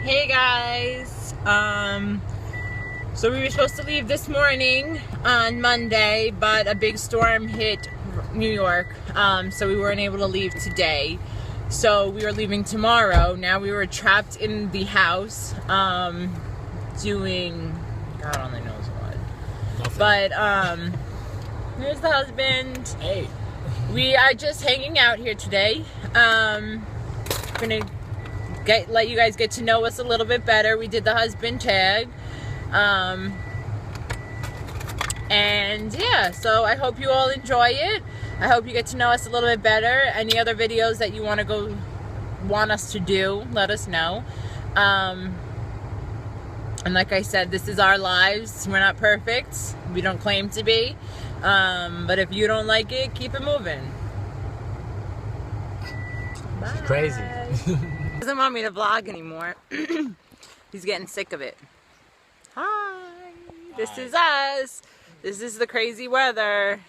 Hey guys, so we were supposed to leave this morning on Monday, but a big storm hit New York, so we weren't able to leave today. So we were leaving tomorrow. Now we were trapped in the house, doing God only knows what. Nothing. But here's the husband. Hey. We are just hanging out here today. Gonna let you guys get to know us a little bit better. We did the husband tag. And yeah, so I hope you all enjoy it. I hope you get to know us a little bit better. Any other videos that you want us to do, let us know. And like I said, this is our lives. We're not perfect. We don't claim to be. But if you don't like it, keep it moving. Bye. Crazy. He doesn't want me to vlog anymore. He's getting sick of it. Hi. This is us. This is the crazy weather.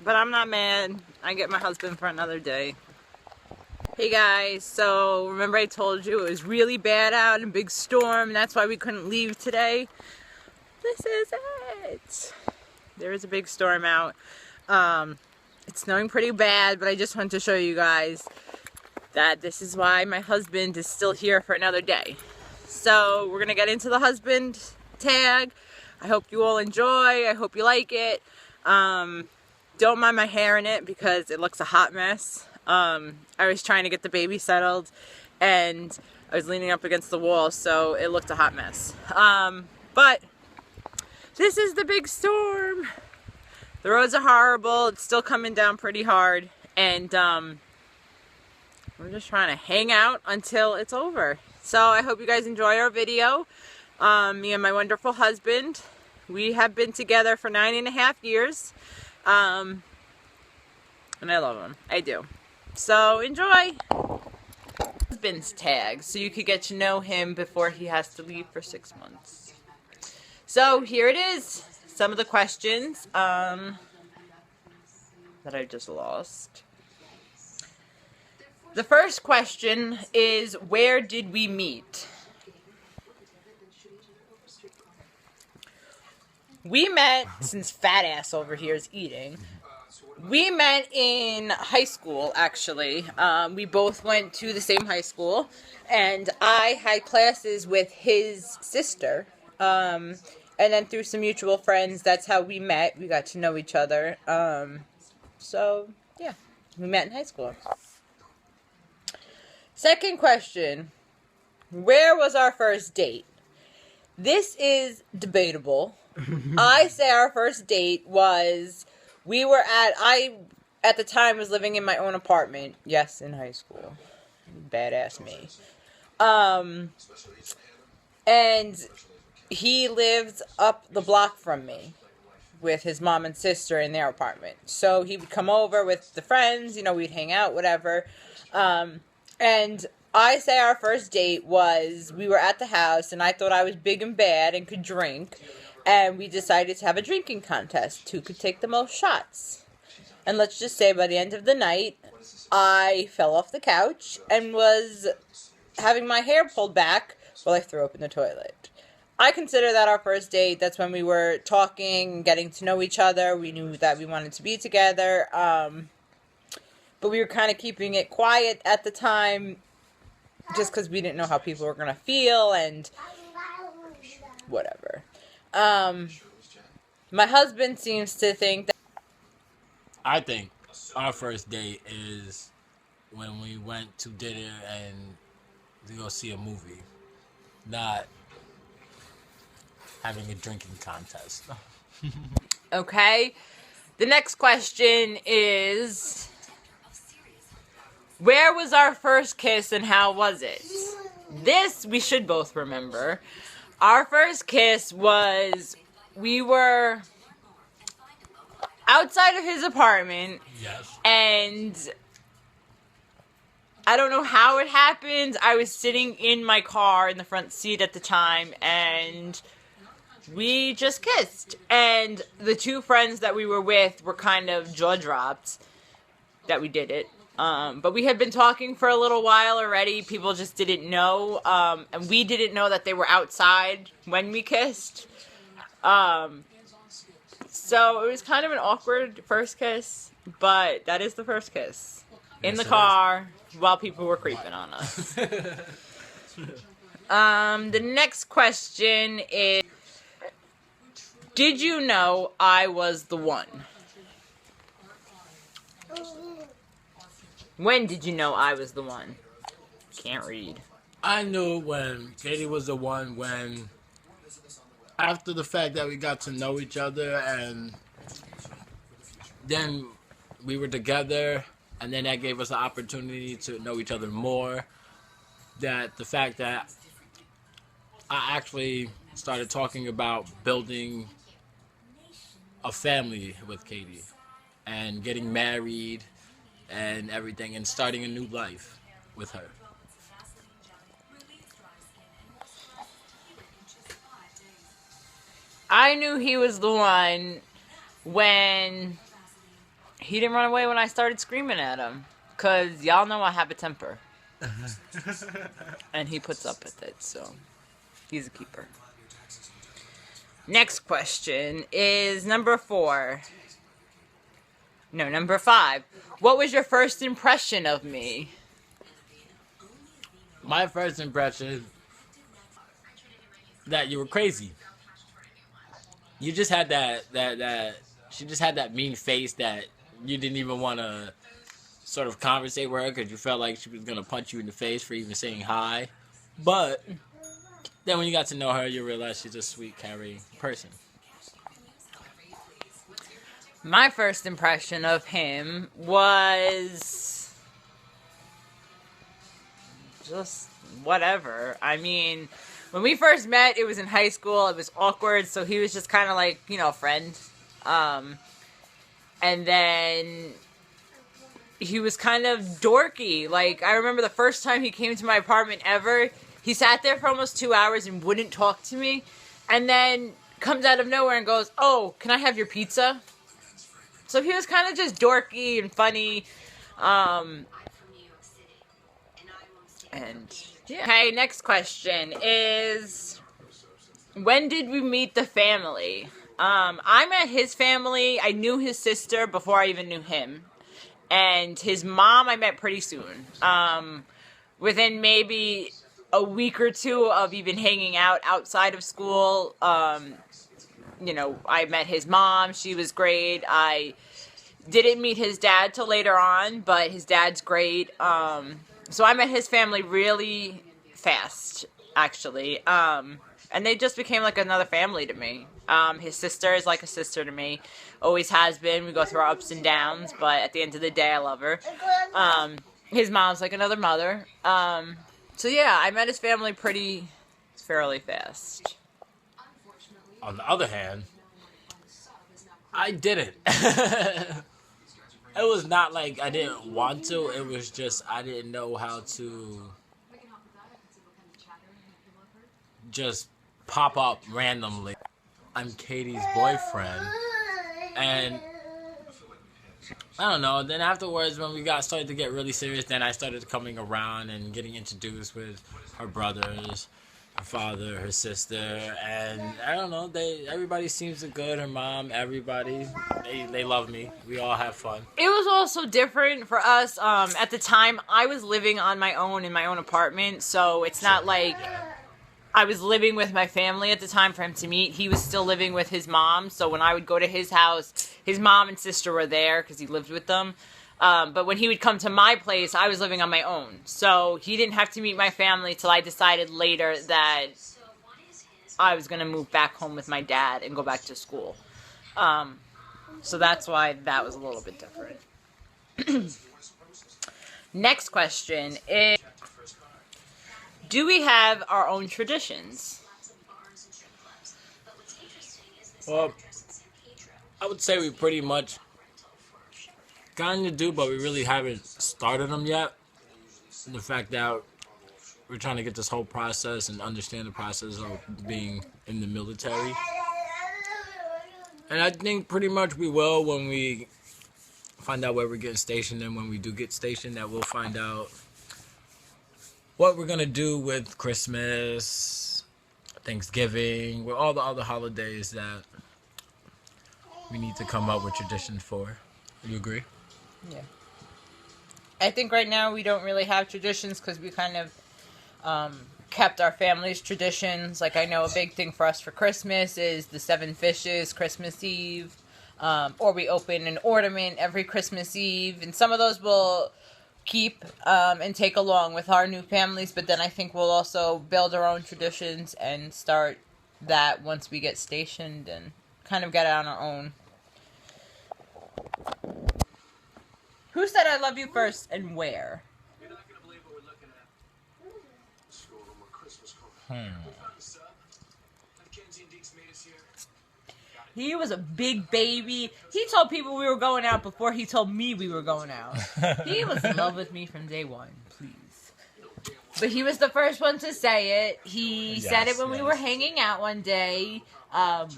But I'm not mad. I get my husband for another day. Hey guys, so remember I told you it was really bad out and big storm. That's why we couldn't leave today. This is it. There is a big storm out. It's snowing pretty bad, but I just wanted to show you guys that this is why my husband is still here for another day. So we're gonna get into the husband tag. I hope you all enjoy. I hope you like it. Don't mind my hair in it because it looks a hot mess. I was trying to get the baby settled and I was leaning up against the wall, so it looked a hot mess. But this is the big storm. The roads are horrible. It's still coming down pretty hard, and we're just trying to hang out until it's over. So I hope you guys enjoy our video. Me and my wonderful husband, we have been together for 9.5 years. And I love him. I do. So enjoy. Husband's tag, so you could get to know him before he has to leave for 6 months. So here it is. Some of the questions that I just lost. The first question is, where did we meet? We met, since fat ass over here is eating, we met in high school, actually. We both went to the same high school, and I had classes with his sister. And then through some mutual friends, that's how we met. We got to know each other. So, yeah, we met in high school. Second question, where was our first date? This is debatable. I say our first date was, at the time was living in my own apartment. Yes, in high school. Badass me. And he lived up the block from me with his mom and sister in their apartment. So he would come over with the friends, we'd hang out, whatever. And I say our first date was, we were at the house and I thought I was big and bad and could drink. And we decided to have a drinking contest. Who could take the most shots? And let's just say by the end of the night, I fell off the couch and was having my hair pulled back while I threw up in the toilet. I consider that our first date. That's when we were talking, getting to know each other. We knew that we wanted to be together. But we were kind of keeping it quiet at the time just because we didn't know how people were going to feel and whatever. My husband seems to think that I think our first date is when we went to dinner and to go see a movie, not having a drinking contest. Okay. The next question is, where was our first kiss and how was it? This we should both remember. Our first kiss was, we were outside of his apartment. Yes. And I don't know how it happened. I was sitting in my car in the front seat at the time, and we just kissed. And the two friends that we were with were kind of jaw-dropped that we did it. But we had been talking for a little while already. People just didn't know. And we didn't know that they were outside when we kissed. So it was kind of an awkward first kiss. But that is the first kiss. In the car while people were creeping on us. The next question is, did you know I was the one? When did you know I was the one? Can't read. I knew when Katie was the one when, after the fact that we got to know each other and then we were together and then that gave us the opportunity to know each other more, that the fact that I actually started talking about building a family with Katie and getting married and everything and starting a new life with her. I knew he was the one when he didn't run away when I started screaming at him. Because y'all know I have a temper. And he puts up with it, so he's a keeper. Next question is number 4. No, number 5. What was your first impression of me? My first impression, that you were crazy. You just had she just had that mean face that you didn't even want to sort of conversate with her because you felt like she was going to punch you in the face for even saying hi. But then when you got to know her, you realize she's a sweet, caring person. My first impression of him was just whatever. I mean, when we first met, it was in high school. It was awkward, so he was just kind of like, you know, a friend. And then he was kind of dorky. Like, I remember the first time he came to my apartment ever, he sat there for almost 2 hours and wouldn't talk to me. And then comes out of nowhere and goes, "Oh, can I have your pizza?" So he was kind of just dorky and funny. And yeah. Okay, next question is, when did we meet the family? I met his family. I knew his sister before I even knew him. And his mom I met pretty soon. Within maybe a week or two of even hanging out outside of school, you know, I met his mom. She was great. I didn't meet his dad till later on, but his dad's great. So I met his family really fast, actually. And they just became like another family to me. His sister is like a sister to me. Always has been. We go through our ups and downs, but at the end of the day, I love her. His mom's like another mother. So yeah, I met his family fairly fast. On the other hand, I didn't. It was not like I didn't want to. It was just I didn't know how to just pop up randomly. I'm Katie's boyfriend. And I don't know. Then afterwards, when we started to get really serious, then I started coming around and getting introduced with her brothers, her father, her sister, and I don't know. Everybody seems good. Her mom, everybody, they love me. We all have fun. It was also different for us. At the time, I was living on my own in my own apartment, so it's not like I was living with my family at the time for him to meet. He was still living with his mom, so when I would go to his house, his mom and sister were there because he lived with them. But when he would come to my place, I was living on my own. So he didn't have to meet my family till I decided later that I was going to move back home with my dad and go back to school. So that's why that was a little bit different. Next question is, do we have our own traditions? Well, I would say we pretty much kind of do, but we really haven't started them yet. And the fact that we're trying to get this whole process and understand the process of being in the military. And I think pretty much we will when we find out where we're getting stationed, and when we do get stationed, that we'll find out what we're gonna do with Christmas, Thanksgiving, with all the other holidays that we need to come up with traditions for. You agree? Yeah. I think right now we don't really have traditions because we kind of kept our family's traditions. Like, I know a big thing for us for Christmas is the 7 fishes, Christmas Eve. Or we open an ornament every Christmas Eve. And some of those we'll keep and take along with our new families. But then I think we'll also build our own traditions and start that once we get stationed and kind of get on our own. Who said I love you first and where? You're not gonna believe what we're looking at. He was a big baby. He told people we were going out before he told me we were going out. He was in love with me from day one, please. But he was the first one to say it. He said it when we were hanging out one day.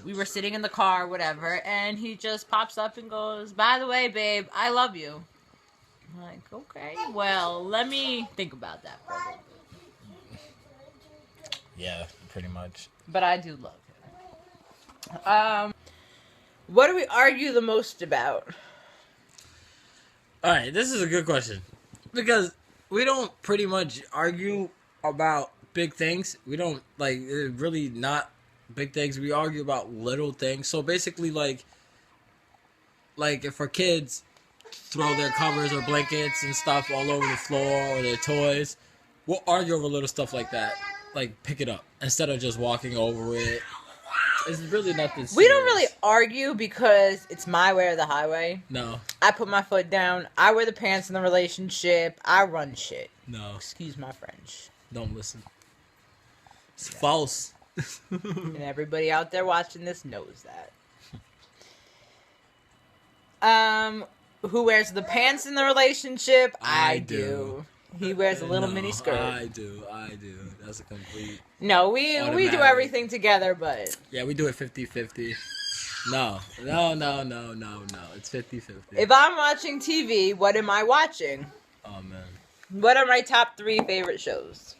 We were sitting in the car, whatever, and he just pops up and goes, "By the way, babe, I love you." I'm like, okay, well, let me think about that for a little bit. Yeah, pretty much. But I do love him. What do we argue the most about? Alright, this is a good question. Because we don't pretty much argue about big things. We don't, like, really not big things. We argue about little things. So basically, like if our kids throw their covers or blankets and stuff all over the floor or their toys, we'll argue over little stuff like that. Like, pick it up instead of just walking over it. It's really nothing serious. We don't really argue because it's my way or the highway. No. I put my foot down. I wear the pants in the relationship. I run shit. No. Excuse my French. Don't listen. It's false. And everybody out there watching this knows that. Who wears the pants in the relationship? I do. He wears a little mini skirt. I do. That's a complete... No, we do everything together, but... Yeah, we do it 50-50. No. It's 50-50. If I'm watching TV, what am I watching? Oh, man. What are my top 3 favorite shows?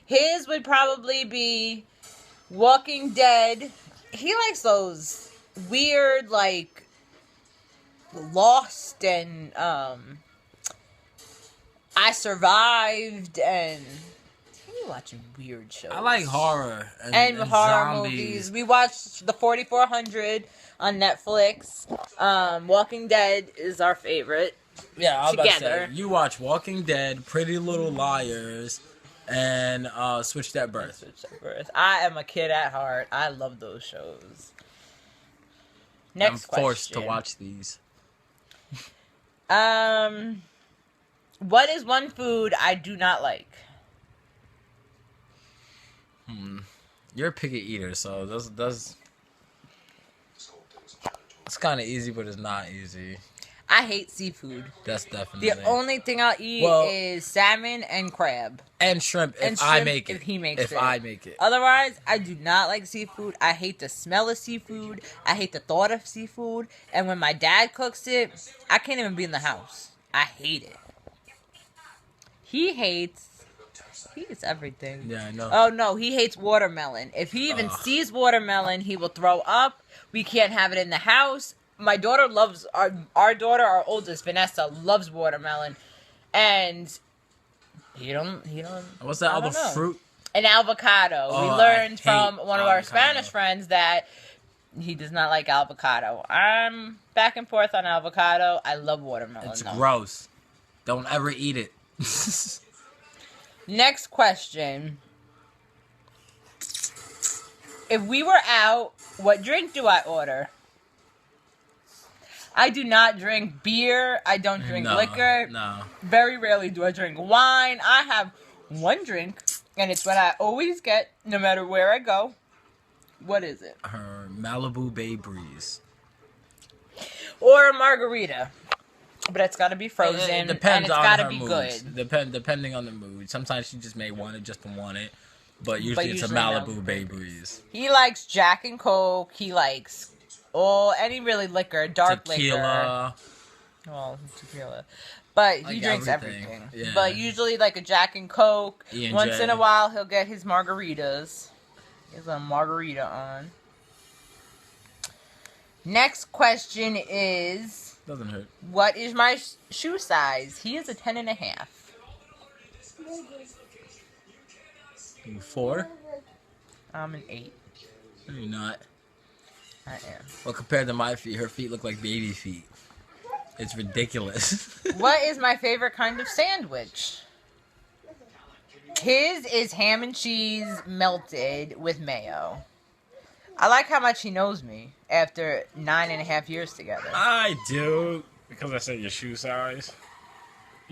His would probably be Walking Dead. He likes those weird, like, Lost and I Survived and you watching weird shows. I like horror and horror zombies. movies. We watched the 4400 on Netflix. Walking Dead is our favorite. Yeah, I was about to together. say, you watch Walking Dead, Pretty Little Liars, and Switch That Birth. I am a kid at heart. I love those shows. Next question. I'm forced to watch these. What is one food I do not like? You're a picky eater, so that's it's kind of easy, but it's not easy. I hate seafood. That's definitely... The only thing I'll eat is salmon and crab. And shrimp if I make it. If he makes it. If I make it. Otherwise, I do not like seafood. I hate the smell of seafood. I hate the thought of seafood. And when my dad cooks it, I can't even be in the house. I hate it. He hates everything. Yeah, I know. Oh, no. He hates watermelon. If he even sees watermelon, he will throw up. We can't have it in the house. My daughter loves... Our daughter, our oldest, Vanessa, loves watermelon. And he don't... What's that other fruit? An avocado. Oh, we learned from one of our avocado. Spanish friends that he does not like avocado. I'm back and forth on avocado. I love watermelon. It's gross. Don't ever eat it. Next question. If we were out, what drink do I order? I do not drink beer. I don't drink liquor. No. Very rarely do I drink wine. I have one drink, and it's what I always get, no matter where I go. What is it? Her Malibu Bay Breeze. Or a margarita. But it's got to be frozen, It depends and it's on got to her be moods. good. Depending on the mood. Sometimes she just may want it just to want it. But usually it's a usually Malibu Bay Breeze. He likes Jack and Coke. He likes any really liquor, dark Tequila. Well, tequila. But he Like drinks everything. everything. Yeah. But usually like a Jack and Coke. E&J. Once in a while he'll get his margaritas. He has a margarita on. Next question is... Doesn't hurt. What is my shoe size? He is a 10.5. You 4? I'm an 8. No, you're not. I am. Well, compared to my feet, her feet look like baby feet. It's ridiculous. What is my favorite kind of sandwich? His is ham and cheese melted with mayo. I like how much he knows me after 9.5 years together. I do, because I said your shoe size.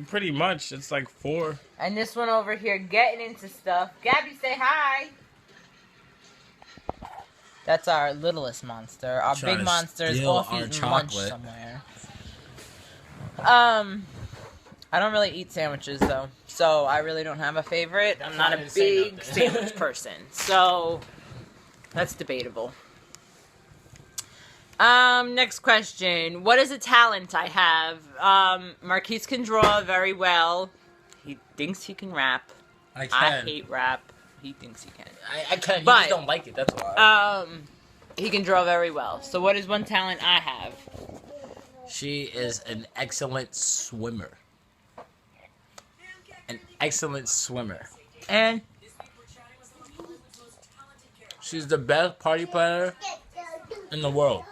Pretty much, it's like 4. And this one over here getting into stuff. Gabby, say hi. That's our littlest monster. Our Trying big to monster is steal off our eating lunch chocolate. somewhere. I don't really eat sandwiches though, so I really don't have a favorite. I'm not a big sandwich person, so that's debatable. Next question. What is a talent I have? Marquise can draw very well. He thinks he can rap. I I can. hate rap. He thinks he can. I can. You But- just don't like it. That's why. He can draw very well. So what is one talent I have? She is an excellent swimmer. An excellent swimmer. And She's the best party planner in the world.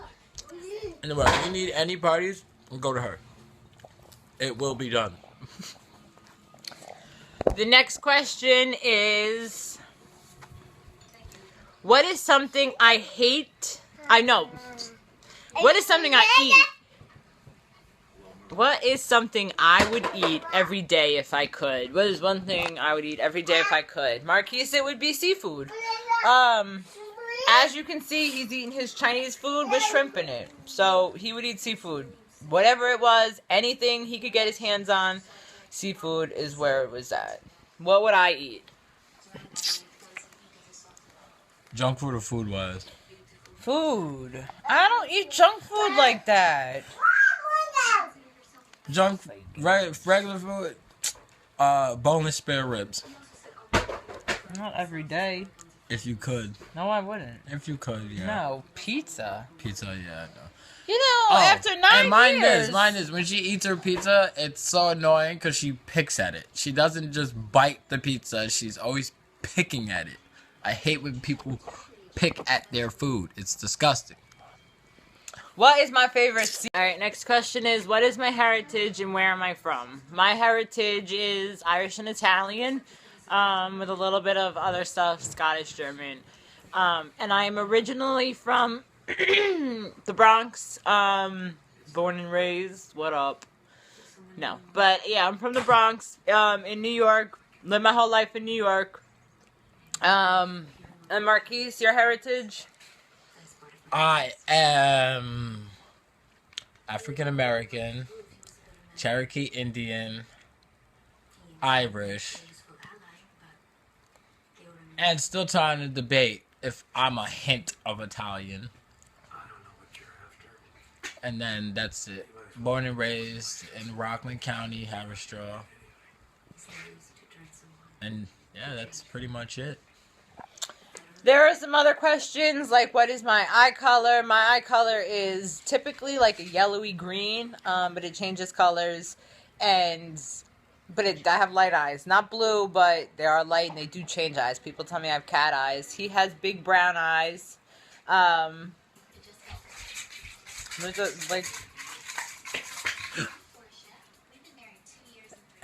In the world. If you need any parties, go to her. It will be done. the next question is, what is something I hate? I know. What is something I eat? What is something I would eat every day if I could? What is one thing I would eat every day if I could? Marquise, it would be seafood. As you can see, he's eating his Chinese food with shrimp in it. So he would eat seafood. Whatever it was, anything he could get his hands on, seafood is where it was at. What would I eat? Junk food or food wise? Food. I don't eat junk food like that. Junk, regular food. Boneless spare ribs. Not every day. If you could. No, I wouldn't. If you could, yeah. No, pizza. Pizza, yeah, I know. You know, after 9 and mine years. Mine is, when she eats her pizza, it's so annoying because she picks at it. She doesn't just bite the pizza, she's always picking at it. I hate when people pick at their food. It's disgusting. What is my favorite Alright, next question is, what is my heritage and where am I from? My heritage is Irish and Italian, with a little bit of other stuff, Scottish, German. And I am originally from the Bronx, born and raised. What up? No, but yeah, I'm from the Bronx, in New York. Lived my whole life in New York. And Marquise, your heritage? I am African American, Cherokee Indian, Irish, and still trying to debate if I'm a hint of Italian. And then that's it. Born and raised in Rockland County, Haverstraw. And yeah, that's pretty much it. There are some other questions, like what is my eye color? My eye color is typically like a yellowy green, but it changes colors. I have light eyes. Not blue, but they are light and they do change eyes. People tell me I have cat eyes. He has big brown eyes. And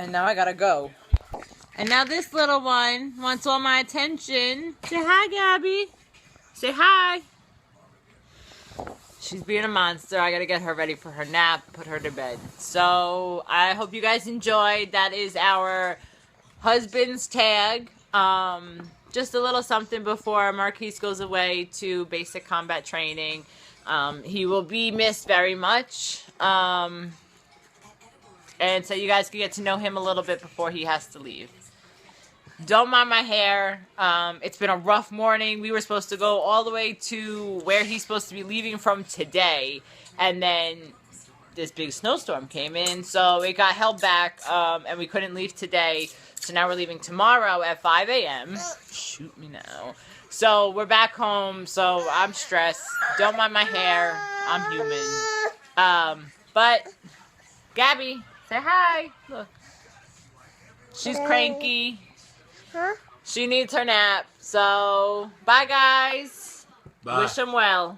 now I gotta go. And now this little one wants all my attention. Say hi, Gabby. Say hi. She's being a monster. I gotta get her ready for her nap, put her to bed. So I hope you guys enjoyed. That is our husband's tag. Just a little something before Marquise goes away to basic combat training. He will be missed very much. And so you guys can get to know him a little bit before he has to leave. Don't mind my hair. It's been a rough morning. We were supposed to go all the way to where he's supposed to be leaving from today. And then this big snowstorm came in, so it got held back, and we couldn't leave today. So now we're leaving tomorrow at 5 a.m. Shoot me now. So we're back home, so I'm stressed. Don't mind my hair. I'm human. But Gabby, say hi. Look. She's cranky. She needs her nap. So, bye guys. Bye. Wish them well.